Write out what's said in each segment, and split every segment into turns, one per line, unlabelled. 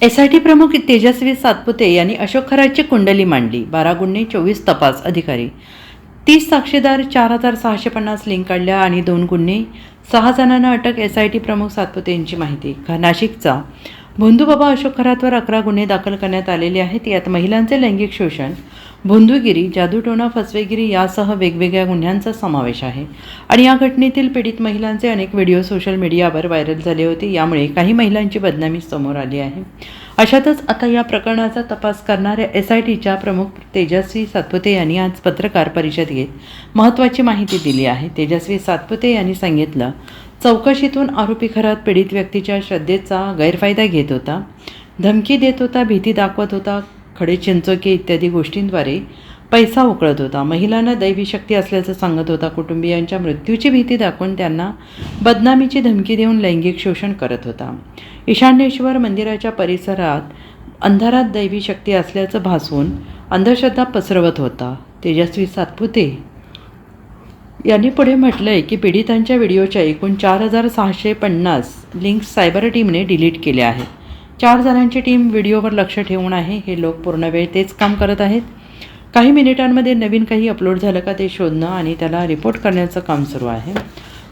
SIT प्रमुख तेजस्वी सातपुते यांनी अशोक खरातची कुंडली मांडली. 12 गुन्हे, 24 तपास अधिकारी, 30 साक्षीदार, 4650 लिंक काढल्या आणि 2 गुन्हे, 6 जणांना अटक. एसआयटी प्रमुख सातपुते यांची माहिती. नाशिकचा भोंदूबाबा अशोक खरातवर 11 गुन्हे दाखल करण्यात आलेले आहेत. यात महिलांचे लैंगिक शोषण, भोंदूगिरी, जादूटोणा, फसवेगिरी यासह वेगवेगळ्या गुन्ह्यांचा समावेश आहे. आणि या घटनेतील पीडित महिलांचे अनेक व्हिडिओ सोशल मीडियावर व्हायरल झाले होते. यामुळे काही महिलांची बदनामी समोर आली आहे. अशातच आता या प्रकरणाचा तपास करणाऱ्या एसआयटीच्या प्रमुख तेजस्वी सातपुते यांनी आज पत्रकार परिषद घेत महत्त्वाची माहिती दिली आहे. तेजस्वी सातपुते यांनी सांगितलं, चौकशीतून आरोपी खरात पीडित व्यक्तीच्या श्रद्धेचा गैरफायदा घेत होता, धमकी देत होता, भीती दाखवत होता, खडे चिंचोके इत्यादी गोष्टींद्वारे पैसा उकळत होता, महिलांना दैवी शक्ती असल्याचं सांगत होता, कुटुंबियांच्या मृत्यूची भीती दाखवून त्यांना बदनामीची धमकी देऊन लैंगिक शोषण करत होता, ईशान्येश्वर मंदिराच्या परिसरात अंधारात दैवी शक्ती असल्याचं भासवून अंधश्रद्धा पसरवत होता. तेजस्वी सातपुते यांनी पुढे म्हटलंय की पीडितांच्या व्हिडिओच्या एकूण 4650 लिंक्स सायबर टीमने डिलीट केल्या आहेत. 4 जणांची टीम व्हिडिओवर लक्ष ठेवून आहे. हे लोक पूर्ण वेळ तेच काम करत आहेत. काही मिनिटांमध्ये नवीन काही अपलोड झालं का ते शोधणं आणि त्याला रिपोर्ट करण्याचं काम सुरू आहे.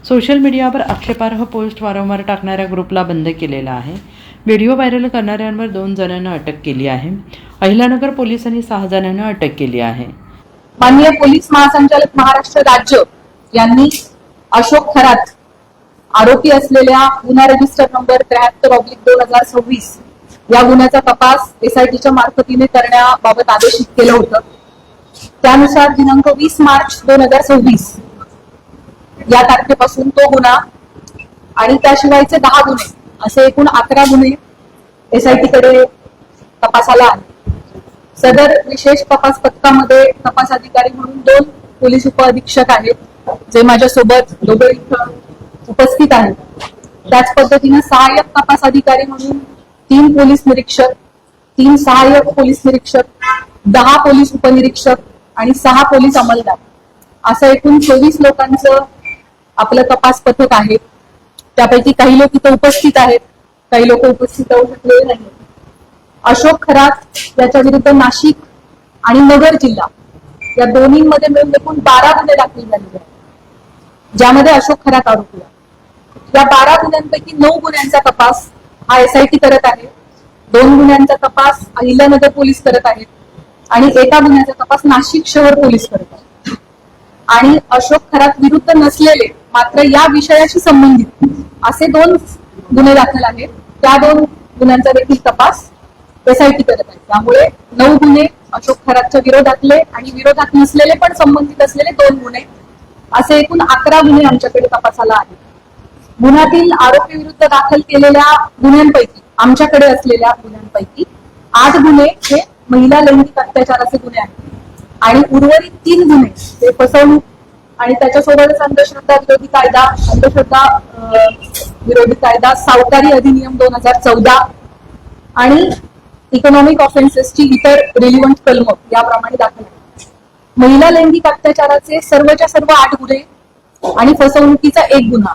सोशल मीडियावर आक्षेपार्ह पोस्ट वारंवार टाकणाऱ्या ग्रुपला बंद केलेला आहे. व्हिडिओ व्हायरल करणाऱ्यांवर 2 जणांना अटक केली आहे. अहिल्यानगर पोलिसांनी 6 जणांना अटक केली आहे.
माननीय पोलीस महासंचालक महाराष्ट्र राज्य यांनी अशोक खरात आरोपी असलेल्या गुन्हा रजिस्टर नंबर 73/2026 या गुन्ह्याचा तपास एसआयटीच्या मार्फतीने करण्याबाबत आदेशित केलं होतं. त्यानुसार दिनांक 20 मार्च 2026 या तारखेपासून तो गुन्हा आणि त्याशिवायचे 10 गुन्हे असे एकूण 11 गुन्हे एसआयटीकडे तपासाला आले. सदर विशेष तपास पथकामध्ये तपास अधिकारी म्हणून 2 पोलीस उपअधीक्षक आहेत, जे माझ्यासोबत दोघे इथं उपस्थित आहेत. त्याच पद्धतीने सहाय्यक तपास अधिकारी म्हणून 3 पोलीस निरीक्षक, 3 सहाय्यक पोलीस निरीक्षक, 10 पोलीस उपनिरीक्षक आणि 6 पोलीस अंमलदार असं एकूण 24 लोकांचं आपलं तपास पथक आहे. त्यापैकी काही लोक इथं उपस्थित आहेत, काही लोक उपस्थित राहू शकलेले नाही. अशोक खरात याच्या विरुद्ध नाशिक आणि नगर जिल्हा या दोन्हीमध्ये मिळून एकूण 12 गुन्हे दाखल झालेले आहेत, ज्यामध्ये अशोक खरात आरोपी आहे. या 12 गुन्ह्यांपैकी 9 गुन्ह्यांचा तपास हा एसआयटी करत आहे, 2 गुन्ह्यांचा तपास अहिल्यानगर पोलीस करत आहेत आणि एका गुन्ह्याचा तपास नाशिक शहर पोलीस करत आहेत. आणि अशोक खरात विरुद्ध नसलेले मात्र या विषयाशी संबंधित असे 2 गुन्हे दाखल आहेत. त्या 2 गुन्ह्यांचा देखील तपास एसआयटी करत आहे. त्यामुळे 9 गुन्हे अशोक खरातच्या विरोधातले आणि विरोधात नसलेले पण संबंधित असलेले 2 गुन्हे असे एकूण 11 गुन्हे आमच्याकडे तपासाला आहेत. गुन्ह्यातील आरोपी विरुद्ध दाखल केलेल्या गुन्ह्यांपैकी आमच्याकडे असलेल्या गुन्ह्यांपैकी 8 गुन्हे हे महिला लैंगिक अत्याचाराचे गुन्हे आहेत आणि उर्वरित 3 गुन्हे हे फसवणूक आणि त्याच्यासोबतच अंधश्रद्धा विरोधी कायदा, अंधश्रद्धा विरोधी कायदा, सावकारी अधिनियम 2014 आणि इकॉनॉमिक ऑफेन्सेसची इतर रिलिव्हंट कलम याप्रमाणे दाखल आहेत. महिला लैंगिक अत्याचाराचे सर्वच्या सर्व 8 गुन्हे आणि फसवणुकीचा 1 गुन्हा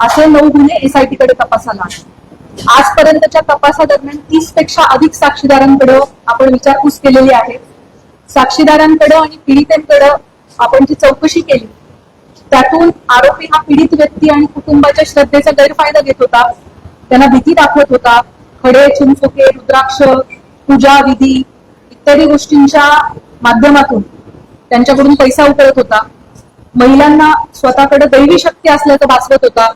असे 9 गुन्हे एसआयटीकडे तपासाला आहेत. आजपर्यंतच्या तपासादरम्यान 30 पेक्षा अधिक साक्षीदारांकडे आपण विचारपूस केलेली आहे. साक्षीदारांकडे आणि पीडितांकडे आपण जी चौकशी केली त्यातून आरोपी हा पीडित व्यक्ती आणि कुटुंबाच्या श्रद्धेचा गैरफायदा घेत होता, त्यांना भीती दाखवत होता, खडे चिंचोके, रुद्राक्ष, पूजा विधी इत्यादी गोष्टींच्या माध्यमातून त्यांच्याकडून पैसा उकळत होता, महिलांना स्वतःकडे दैवी शक्ती असल्याचं भासवत होता,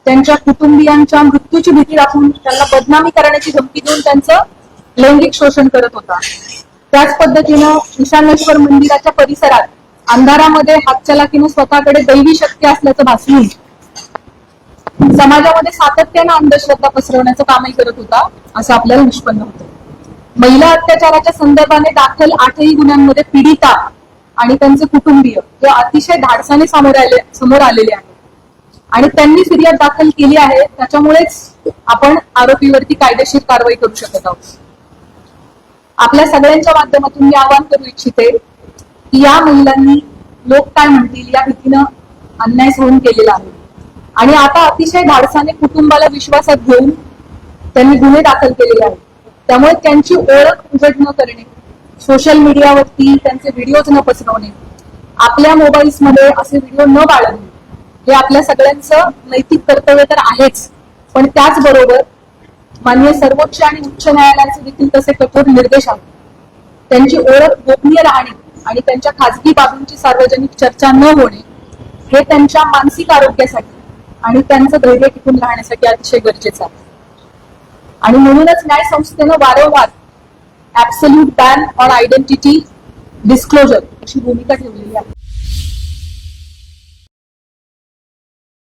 त्यांच्या कुटुंबियांच्या मृत्यूची भीती दाखवून त्यांना बदनामी करण्याची धमकी देऊन त्यांचं लैंगिक शोषण करत होता. त्याच पद्धतीनं ईशान्येश्वर मंदिराच्या परिसरात अंधारामध्ये हातचलाखीने स्वतःकडे दैवी शक्ती असल्याचं भासवून समाजामध्ये सातत्यानं अंधश्रद्धा पसरवण्याचं कामही करत होता असं आपल्याला निष्पन्न होतं. महिला अत्याचाराच्या संदर्भाने दाखल 8ही गुन्ह्यांमध्ये पीडिता आणि त्यांचे कुटुंबीय हे अतिशय धाडसाने समोर आलेले आहेत आणि त्यांनी फिर्याद दाखल केली आहे. त्याच्यामुळेच आपण आरोपीवरती कायदेशीर कारवाई करू शकत आहोत. आपल्या सगळ्यांच्या माध्यमातून मी आवाहन करू इच्छिते की या महिलांनी लोक काय म्हणतील या भीतीनं अन्याय सहन केलेला आहे आणि आता अतिशय धाडसाने कुटुंबाला विश्वासात घेऊन त्यांनी गुन्हे दाखल केलेले आहेत. त्यामुळे त्यांची ओळख उघड न करणे, सोशल मीडियावरती त्यांचे व्हिडिओज न पसरवणे, आपल्या मोबाईल्समध्ये असे व्हिडिओ न बाळगणे हे आपल्या सगळ्यांचं नैतिक कर्तव्य तर आहेच, पण त्याचबरोबर माननीय सर्वोच्च आणि उच्च न्यायालयाचे देखील तसे कठोर निर्देश आहेत. त्यांची ओळख गोपनीय राहणे आणि त्यांच्या खासगी बाबींची सार्वजनिक चर्चा न होणे हे त्यांच्या मानसिक आरोग्यासाठी आणि त्यांचं धैर्य टिकून राहण्यासाठी अतिशय गरजेचं आहे. आणि म्हणूनच न्याय संस्थेनं वारंवार absolute ban on identity disclosure अशी भूमिका ठेवली.